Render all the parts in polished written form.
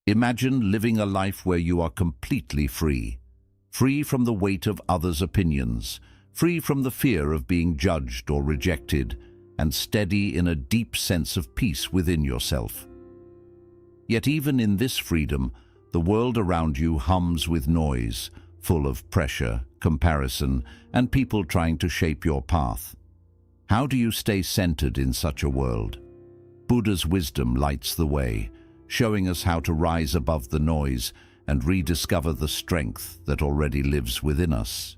Imagine living a life where you are completely free. Free from the weight of others' opinions, free from the fear of being judged or rejected, and steady in a deep sense of peace within yourself. Yet even in this freedom, the world around you hums with noise, full of pressure, comparison, and people trying to shape your path. How do you stay centered in such a world? Buddha's wisdom lights the way, showing us how to rise above the noise and rediscover the strength that already lives within us.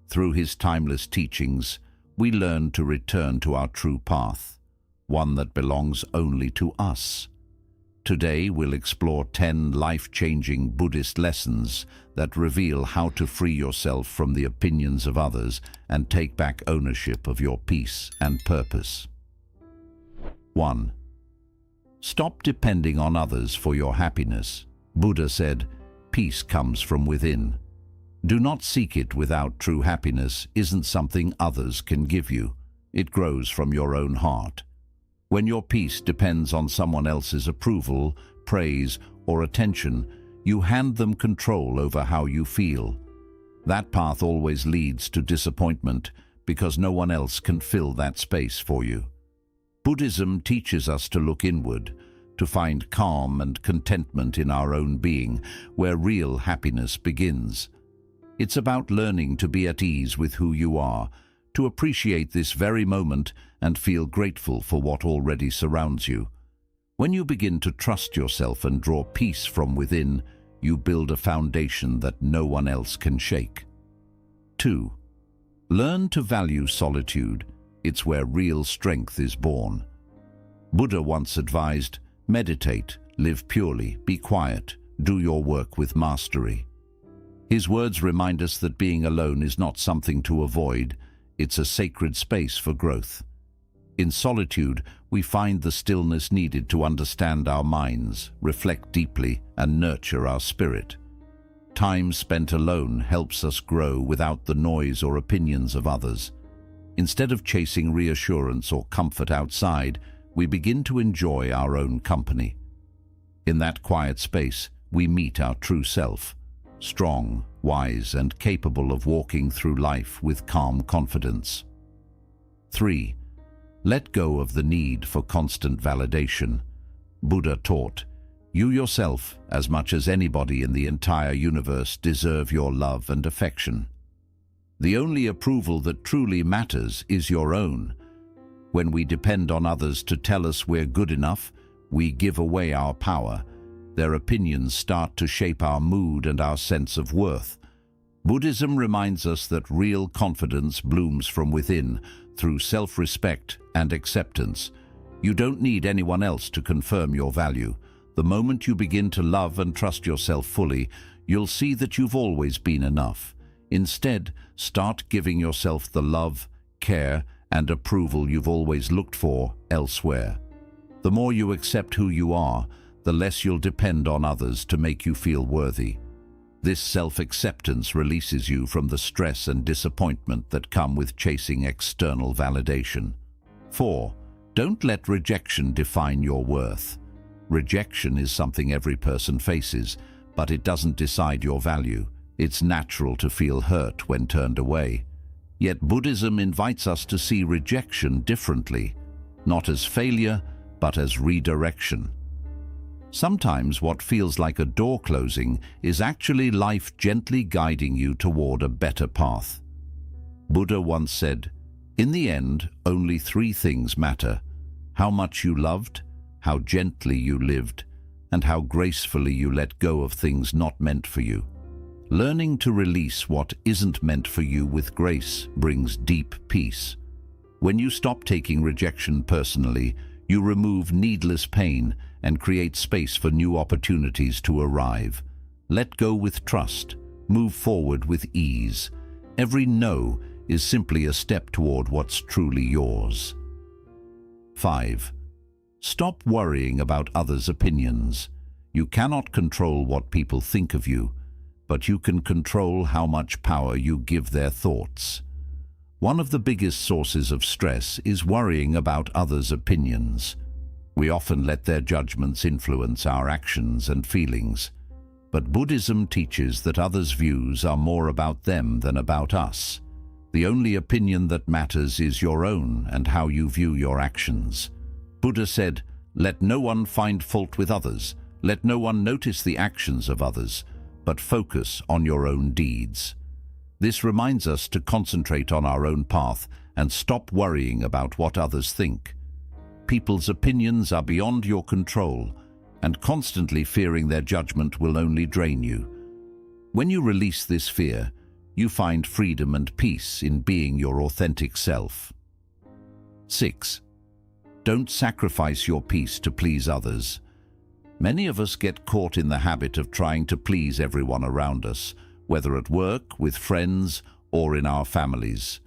Through his timeless teachings, we learn to return to our true path, one that belongs only to us. Today we'll explore 10 life-changing Buddhist lessons that reveal how to free yourself from the opinions of others and take back ownership of your peace and purpose. 1. Stop depending on others for your happiness. Buddha said, "Peace comes from within." Do not seek it without true happiness isn't something others can give you. It grows from your own heart. When your peace depends on someone else's approval, praise, or attention, you hand them control over how you feel. That path always leads to disappointment because no one else can fill that space for you. Buddhism teaches us to look inward, to find calm and contentment in our own being, where real happiness begins. It's about learning to be at ease with who you are, to appreciate this very moment and feel grateful for what already surrounds you. When you begin to trust yourself and draw peace from within, you build a foundation that no one else can shake. 2. Learn to value solitude. It's where real strength is born. Buddha once advised, meditate, live purely, be quiet, do your work with mastery. His words remind us that being alone is not something to avoid, it's a sacred space for growth. In solitude, we find the stillness needed to understand our minds, reflect deeply, and nurture our spirit. Time spent alone helps us grow without the noise or opinions of others. Instead of chasing reassurance or comfort outside, we begin to enjoy our own company. In that quiet space, we meet our true self, strong, wise, and capable of walking through life with calm confidence. 3. Let go of the need for constant validation. Buddha taught, you yourself, as much as anybody in the entire universe, deserve your love and affection. The only approval that truly matters is your own. When we depend on others to tell us we're good enough, we give away our power. Their opinions start to shape our mood and our sense of worth. Buddhism reminds us that real confidence blooms from within, through self-respect and acceptance. You don't need anyone else to confirm your value. The moment you begin to love and trust yourself fully, you'll see that you've always been enough. Instead, start giving yourself the love, care, and approval you've always looked for elsewhere. The more you accept who you are, the less you'll depend on others to make you feel worthy. This self-acceptance releases you from the stress and disappointment that come with chasing external validation. 4. Don't let rejection define your worth. Rejection is something every person faces, but it doesn't decide your value. It's natural to feel hurt when turned away. Yet Buddhism invites us to see rejection differently, not as failure, but as redirection. Sometimes what feels like a door closing is actually life gently guiding you toward a better path. Buddha once said, in the end, only 3 things matter: how much you loved, how gently you lived, and how gracefully you let go of things not meant for you. Learning to release what isn't meant for you with grace brings deep peace. When you stop taking rejection personally, you remove needless pain and create space for new opportunities to arrive. Let go with trust. Move forward with ease. Every no is simply a step toward what's truly yours. 5. Stop worrying about others' opinions. You cannot control what people think of you, but you can control how much power you give their thoughts. One of the biggest sources of stress is worrying about others' opinions. We often let their judgments influence our actions and feelings. But Buddhism teaches that others' views are more about them than about us. The only opinion that matters is your own and how you view your actions. Buddha said, "Let no one find fault with others. Let no one notice the actions of others, but focus on your own deeds." This reminds us to concentrate on our own path and stop worrying about what others think. People's opinions are beyond your control, and constantly fearing their judgment will only drain you. When you release this fear, you find freedom and peace in being your authentic self. 6. Don't sacrifice your peace to please others. Many of us get caught in the habit of trying to please everyone around us, whether at work, with friends, or in our families.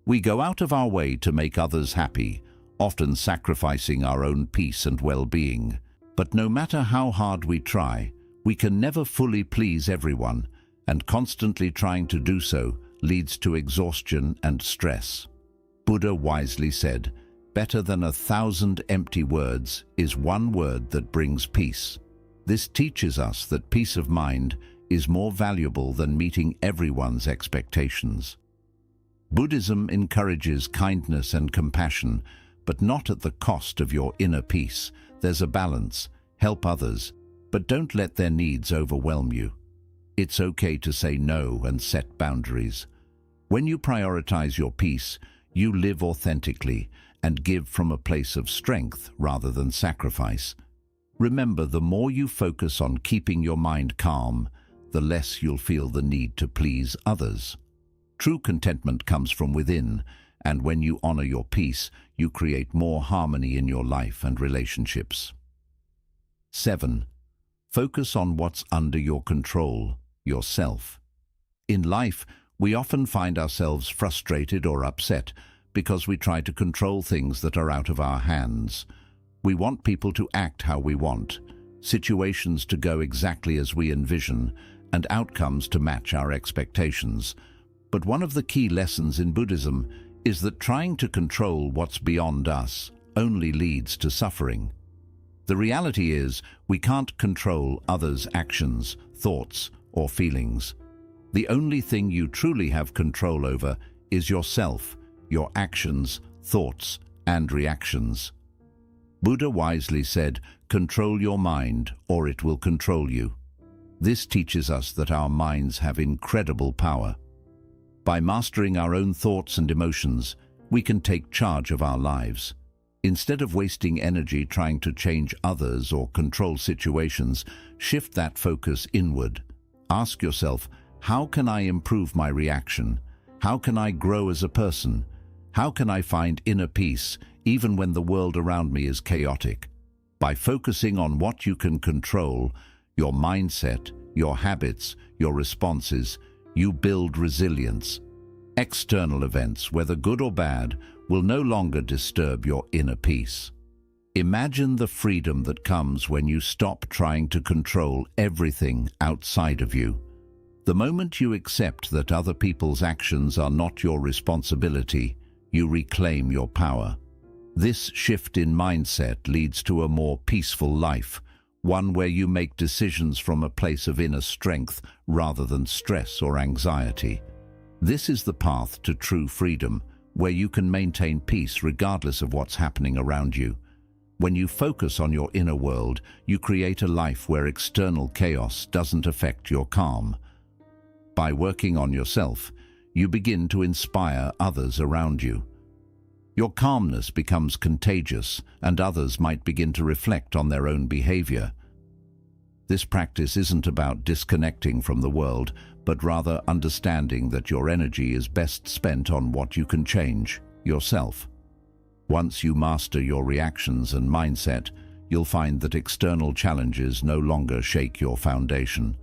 We go out of our way to make others happy, often sacrificing our own peace and well-being. But no matter how hard we try, we can never fully please everyone, and constantly trying to do so leads to exhaustion and stress. Buddha wisely said, "Better than 1,000 empty words is one word that brings peace." This teaches us that peace of mind is more valuable than meeting everyone's expectations. Buddhism encourages kindness and compassion, but not at the cost of your inner peace. There's a balance. Help others, but don't let their needs overwhelm you. It's okay to say no and set boundaries. When you prioritize your peace, you live authentically and give from a place of strength rather than sacrifice. Remember, the more you focus on keeping your mind calm, the less you'll feel the need to please others. True contentment comes from within, and when you honor your peace, you create more harmony in your life and relationships. 7. Focus on what's under your control, yourself. In life, we often find ourselves frustrated or upset because we try to control things that are out of our hands. We want people to act how we want, situations to go exactly as we envision, and outcomes to match our expectations. But one of the key lessons in Buddhism is that trying to control what's beyond us only leads to suffering. The reality is, we can't control others' actions, thoughts, or feelings. The only thing you truly have control over is yourself, your actions, thoughts, and reactions. Buddha wisely said, "Control your mind, or it will control you." This teaches us that our minds have incredible power. By mastering our own thoughts and emotions, we can take charge of our lives. Instead of wasting energy trying to change others or control situations, shift that focus inward. Ask yourself, how can I improve my reaction? How can I grow as a person? How can I find inner peace, even when the world around me is chaotic? By focusing on what you can control, your mindset, your habits, your responses, you build resilience. External events, whether good or bad, will no longer disturb your inner peace. Imagine the freedom that comes when you stop trying to control everything outside of you. The moment you accept that other people's actions are not your responsibility, you reclaim your power. This shift in mindset leads to a more peaceful life, one where you make decisions from a place of inner strength rather than stress or anxiety. This is the path to true freedom, where you can maintain peace regardless of what's happening around you. When you focus on your inner world, you create a life where external chaos doesn't affect your calm. By working on yourself, you begin to inspire others around you. Your calmness becomes contagious, and others might begin to reflect on their own behavior. This practice isn't about disconnecting from the world, but rather understanding that your energy is best spent on what you can change, yourself. Once you master your reactions and mindset, you'll find that external challenges no longer shake your foundation.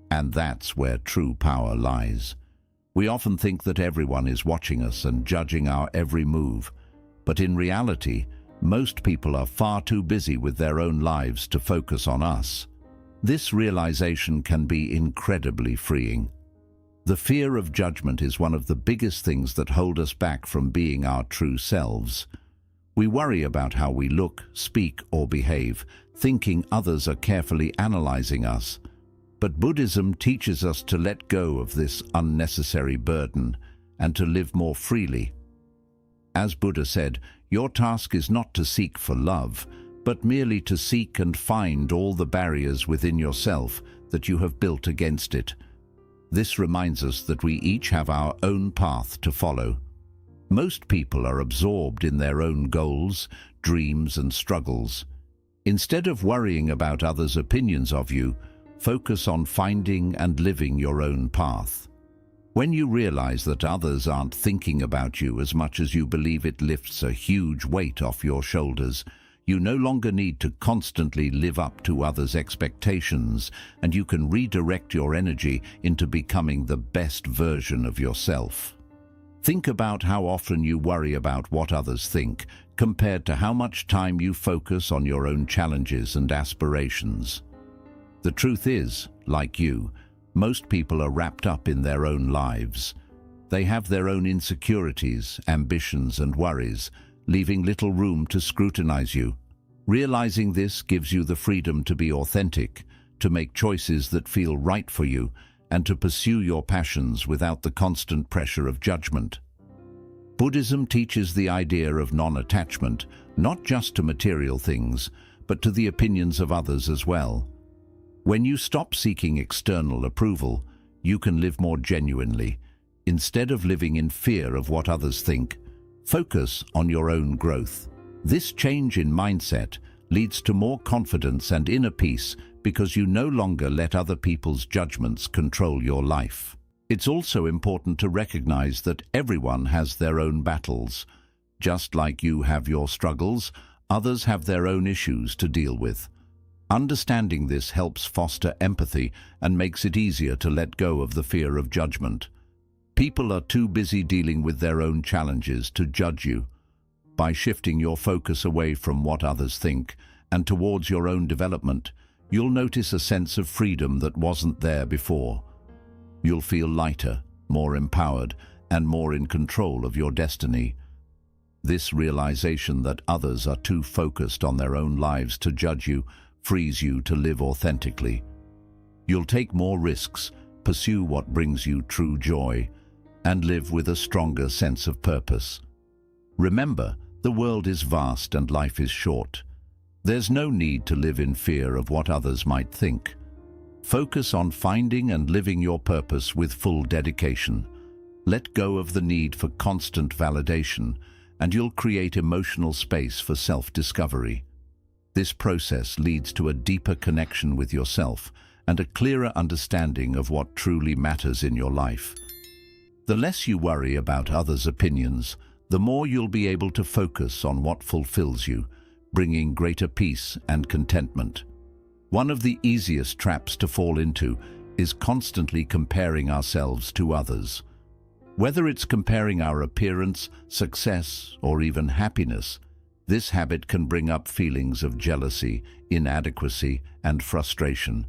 And that's where true power lies. We often think that everyone is watching us and judging our every move, but in reality, most people are far too busy with their own lives to focus on us. This realization can be incredibly freeing. The fear of judgment is one of the biggest things that hold us back from being our true selves. We worry about how we look, speak, or behave, thinking others are carefully analyzing us. But Buddhism teaches us to let go of this unnecessary burden and to live more freely. As Buddha said, your task is not to seek for love, but merely to seek and find all the barriers within yourself that you have built against it. This reminds us that we each have our own path to follow. Most people are absorbed in their own goals, dreams, and struggles. Instead of worrying about others' opinions of you, focus on finding and living your own path. When you realize that others aren't thinking about you as much as you believe, it lifts a huge weight off your shoulders. You no longer need to constantly live up to others' expectations, and you can redirect your energy into becoming the best version of yourself. Think about how often you worry about what others think, compared to how much time you focus on your own challenges and aspirations. The truth is, like you, most people are wrapped up in their own lives. They have their own insecurities, ambitions, and worries, leaving little room to scrutinize you. Realizing this gives you the freedom to be authentic, to make choices that feel right for you, and to pursue your passions without the constant pressure of judgment. Buddhism teaches the idea of non-attachment, not just to material things, but to the opinions of others as well. When you stop seeking external approval, you can live more genuinely. Instead of living in fear of what others think, focus on your own growth. This change in mindset leads to more confidence and inner peace because you no longer let other people's judgments control your life. It's also important to recognize that everyone has their own battles. Just like you have your struggles, others have their own issues to deal with. Understanding this helps foster empathy and makes it easier to let go of the fear of judgment. People are too busy dealing with their own challenges to judge you. By shifting your focus away from what others think and towards your own development, you'll notice a sense of freedom that wasn't there before. You'll feel lighter, more empowered, and more in control of your destiny. This realization that others are too focused on their own lives to judge you frees you to live authentically. You'll take more risks, pursue what brings you true joy, and live with a stronger sense of purpose. Remember, the world is vast and life is short. There's no need to live in fear of what others might think. Focus on finding and living your purpose with full dedication. Let go of the need for constant validation, and you'll create emotional space for self-discovery. This process leads to a deeper connection with yourself and a clearer understanding of what truly matters in your life. The less you worry about others' opinions, the more you'll be able to focus on what fulfills you, bringing greater peace and contentment. One of the easiest traps to fall into is constantly comparing ourselves to others. Whether it's comparing our appearance, success, or even happiness, this habit can bring up feelings of jealousy, inadequacy, and frustration.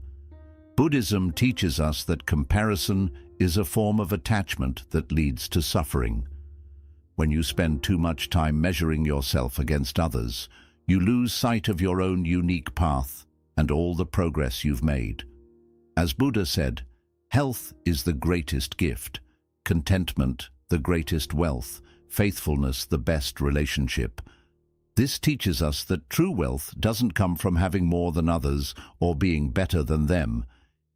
Buddhism teaches us that comparison is a form of attachment that leads to suffering. When you spend too much time measuring yourself against others, you lose sight of your own unique path and all the progress you've made. As Buddha said, health is the greatest gift, contentment the greatest wealth, faithfulness the best relationship. This teaches us that true wealth doesn't come from having more than others or being better than them.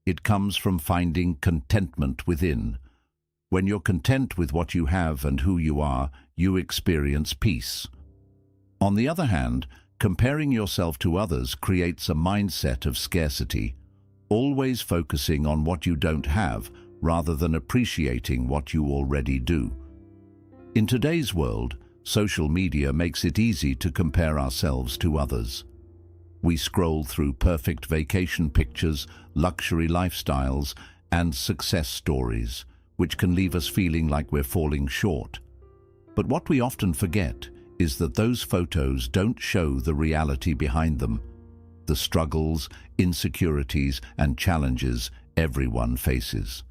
It comes from finding contentment within. When you're content with what you have and who you are, you experience peace. On the other hand, comparing yourself to others creates a mindset of scarcity, always focusing on what you don't have rather than appreciating what you already do. In today's world, social media makes it easy to compare ourselves to others. We scroll through perfect vacation pictures, luxury lifestyles, and success stories, which can leave us feeling like we're falling short. But what we often forget is that those photos don't show the reality behind them, the struggles, insecurities, and challenges everyone faces.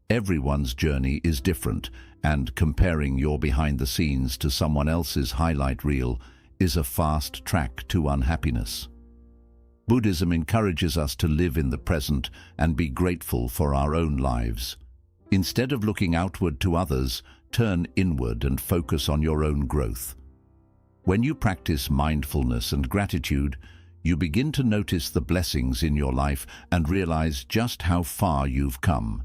Everyone's journey is different, and comparing your behind the scenes to someone else's highlight reel is a fast track to unhappiness. Buddhism encourages us to live in the present and be grateful for our own lives. Instead of looking outward to others, turn inward and focus on your own growth. When you practice mindfulness and gratitude, you begin to notice the blessings in your life and realize just how far you've come.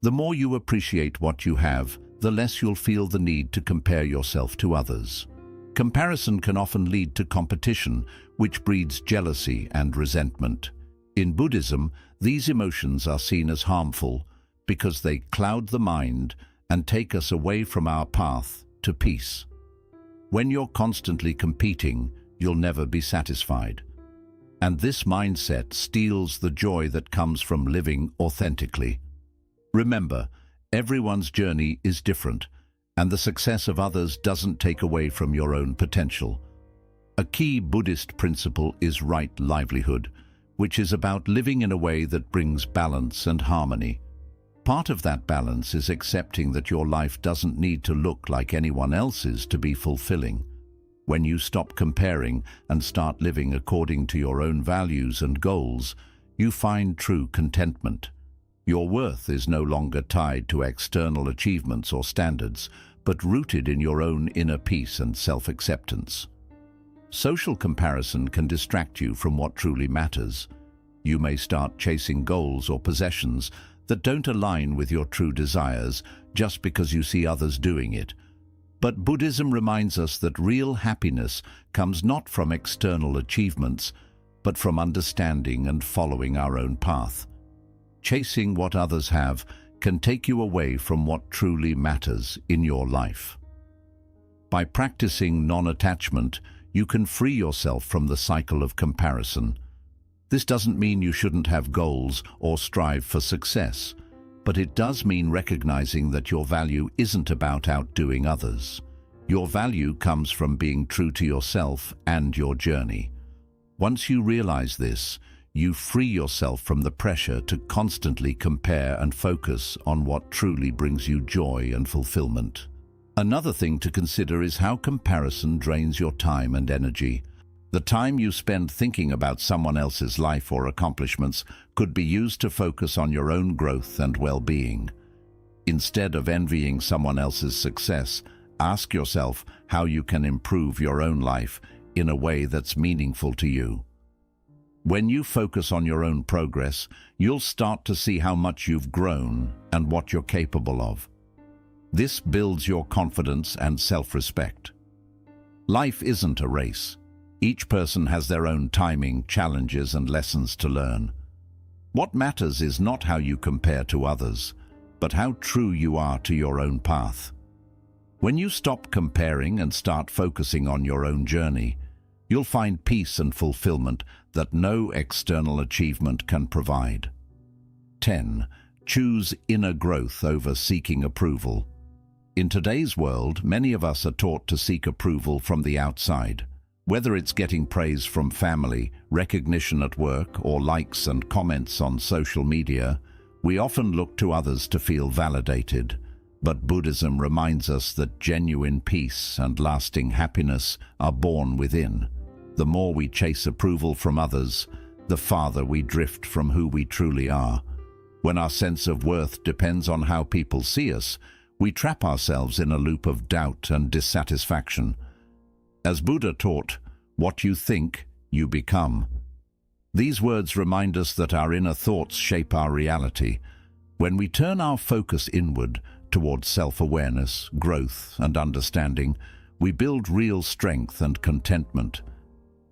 The more you appreciate what you have, the less you'll feel the need to compare yourself to others. Comparison can often lead to competition, which breeds jealousy and resentment. In Buddhism, these emotions are seen as harmful because they cloud the mind and take us away from our path to peace. When you're constantly competing, you'll never be satisfied. And this mindset steals the joy that comes from living authentically. Remember, everyone's journey is different, and the success of others doesn't take away from your own potential. A key Buddhist principle is right livelihood, which is about living in a way that brings balance and harmony. Part of that balance is accepting that your life doesn't need to look like anyone else's to be fulfilling. When you stop comparing and start living according to your own values and goals, you find true contentment. Your worth is no longer tied to external achievements or standards, but rooted in your own inner peace and self-acceptance. Social comparison can distract you from what truly matters. You may start chasing goals or possessions that don't align with your true desires just because you see others doing it. But Buddhism reminds us that real happiness comes not from external achievements, but from understanding and following our own path. Chasing what others have can take you away from what truly matters in your life. By practicing non-attachment, you can free yourself from the cycle of comparison. This doesn't mean you shouldn't have goals or strive for success, but it does mean recognizing that your value isn't about outdoing others. Your value comes from being true to yourself and your journey. Once you realize this, you free yourself from the pressure to constantly compare and focus on what truly brings you joy and fulfillment. Another thing to consider is how comparison drains your time and energy. The time you spend thinking about someone else's life or accomplishments could be used to focus on your own growth and well-being. Instead of envying someone else's success, ask yourself how you can improve your own life in a way that's meaningful to you. When you focus on your own progress, you'll start to see how much you've grown and what you're capable of. This builds your confidence and self-respect. Life isn't a race. Each person has their own timing, challenges, and lessons to learn. What matters is not how you compare to others, but how true you are to your own path. When you stop comparing and start focusing on your own journey, you'll find peace and fulfillment that no external achievement can provide. 10. Choose inner growth over seeking approval. In today's world, many of us are taught to seek approval from the outside. Whether it's getting praise from family, recognition at work, or likes and comments on social media, we often look to others to feel validated. But Buddhism reminds us that genuine peace and lasting happiness are born within. The more we chase approval from others, the farther we drift from who we truly are. When our sense of worth depends on how people see us, we trap ourselves in a loop of doubt and dissatisfaction. As Buddha taught, what you think, you become. These words remind us that our inner thoughts shape our reality. When we turn our focus inward towards self-awareness, growth, and understanding, we build real strength and contentment.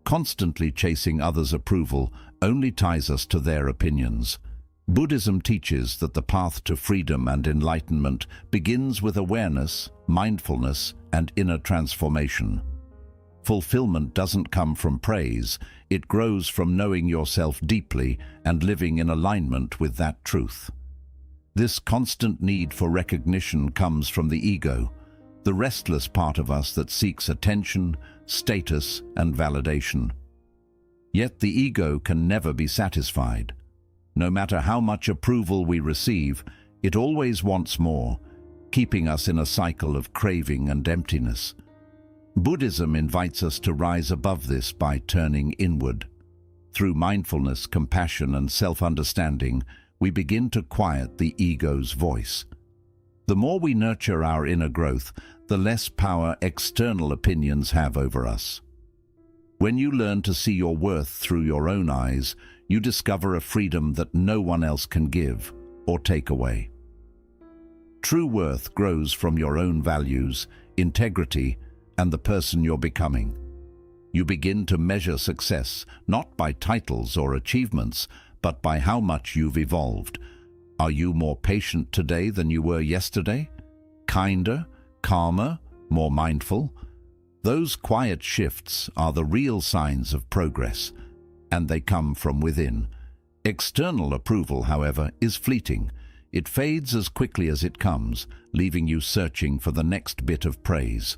Constantly chasing others' approval only ties us to their opinions. Buddhism teaches that the path to freedom and enlightenment begins with awareness, mindfulness, and inner transformation. Fulfillment doesn't come from praise, it grows from knowing yourself deeply and living in alignment with that truth. This constant need for recognition comes from the ego, the restless part of us that seeks attention, status, and validation. Yet the ego can never be satisfied. No matter how much approval we receive, it always wants more. keeping us in a cycle of craving and emptiness. Buddhism invites us to rise above this by turning inward. Through mindfulness, compassion, and self-understanding, we begin to quiet the ego's voice. The more we nurture our inner growth, the less power external opinions have over us. When you learn to see your worth through your own eyes, you discover a freedom that no one else can give or take away. True worth grows from your own values, integrity, and the person you're becoming. You begin to measure success not by titles or achievements, but by how much you've evolved. Are you more patient today than you were yesterday? Kinder, calmer, more mindful? Those quiet shifts are the real signs of progress, and they come from within. External approval, however, is fleeting. It fades as quickly as it comes, leaving you searching for the next bit of praise.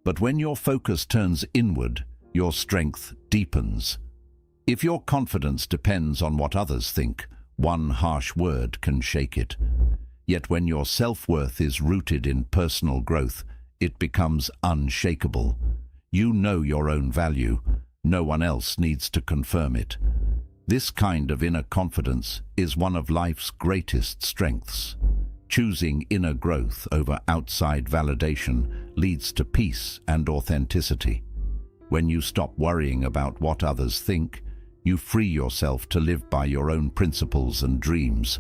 But when your focus turns inward, your strength deepens. If your confidence depends on what others think, one harsh word can shake it. Yet when your self-worth is rooted in personal growth, it becomes unshakable. You know your own value. No one else needs to confirm it. This kind of inner confidence is one of life's greatest strengths. Choosing inner growth over outside validation leads to peace and authenticity. When you stop worrying about what others think, you free yourself to live by your own principles and dreams.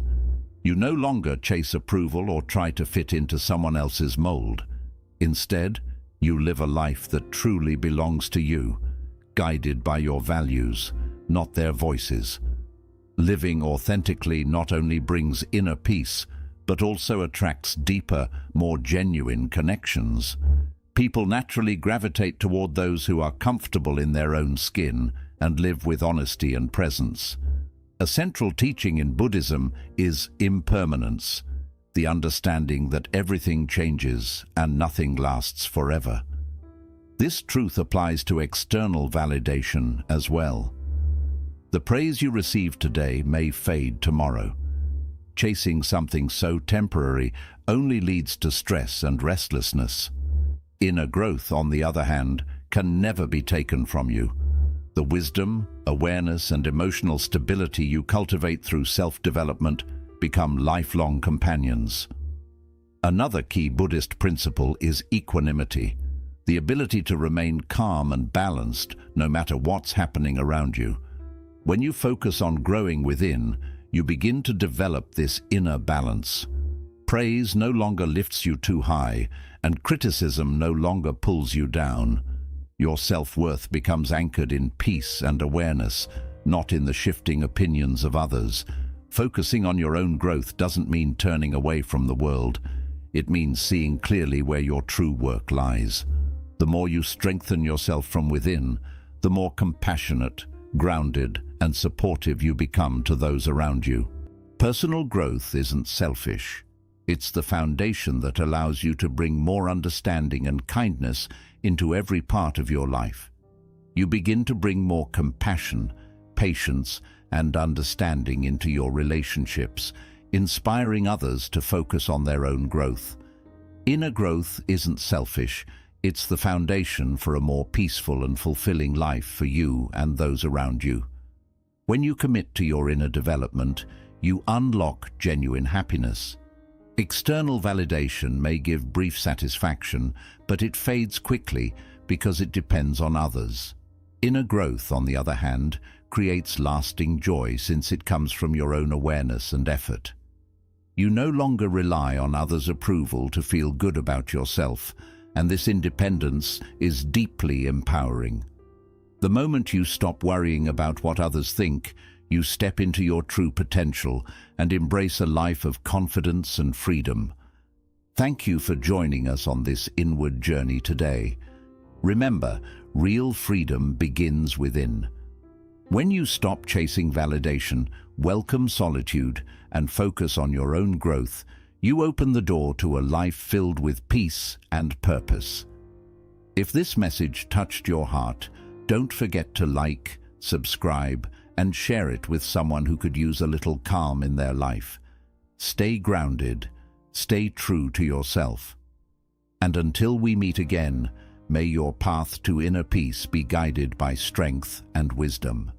You no longer chase approval or try to fit into someone else's mold. Instead, you live a life that truly belongs to you, guided by your values, not their voices. Living authentically not only brings inner peace, but also attracts deeper, more genuine connections. People naturally gravitate toward those who are comfortable in their own skin and live with honesty and presence. A central teaching in Buddhism is impermanence, the understanding that everything changes and nothing lasts forever. This truth applies to external validation as well. The praise you receive today may fade tomorrow. Chasing something so temporary only leads to stress and restlessness. Inner growth, on the other hand, can never be taken from you. The wisdom, awareness, and emotional stability you cultivate through self-development become lifelong companions. Another key Buddhist principle is equanimity, the ability to remain calm and balanced no matter what's happening around you. When you focus on growing within, you begin to develop this inner balance. Praise no longer lifts you too high, and criticism no longer pulls you down. Your self-worth becomes anchored in peace and awareness, not in the shifting opinions of others. Focusing on your own growth doesn't mean turning away from the world. It means seeing clearly where your true work lies. The more you strengthen yourself from within, the more compassionate, grounded, and supportive you become to those around you. Personal growth isn't selfish. It's the foundation that allows you to bring more understanding and kindness into every part of your life. You begin to bring more compassion, patience, and understanding into your relationships, inspiring others to focus on their own growth. Inner growth isn't selfish. It's the foundation for a more peaceful and fulfilling life for you and those around you. When you commit to your inner development, you unlock genuine happiness. External validation may give brief satisfaction, but it fades quickly because it depends on others. Inner growth, on the other hand, creates lasting joy since it comes from your own awareness and effort. You no longer rely on others' approval to feel good about yourself, and this independence is deeply empowering. The moment you stop worrying about what others think, you step into your true potential and embrace a life of confidence and freedom. Thank you for joining us on this inward journey today. Remember, real freedom begins within. When you stop chasing validation, welcome solitude, and focus on your own growth, you open the door to a life filled with peace and purpose. If this message touched your heart, don't forget to like, subscribe, and share it with someone who could use a little calm in their life. Stay grounded, Stay true to yourself. And until we meet again, may your path to inner peace be guided by strength and wisdom.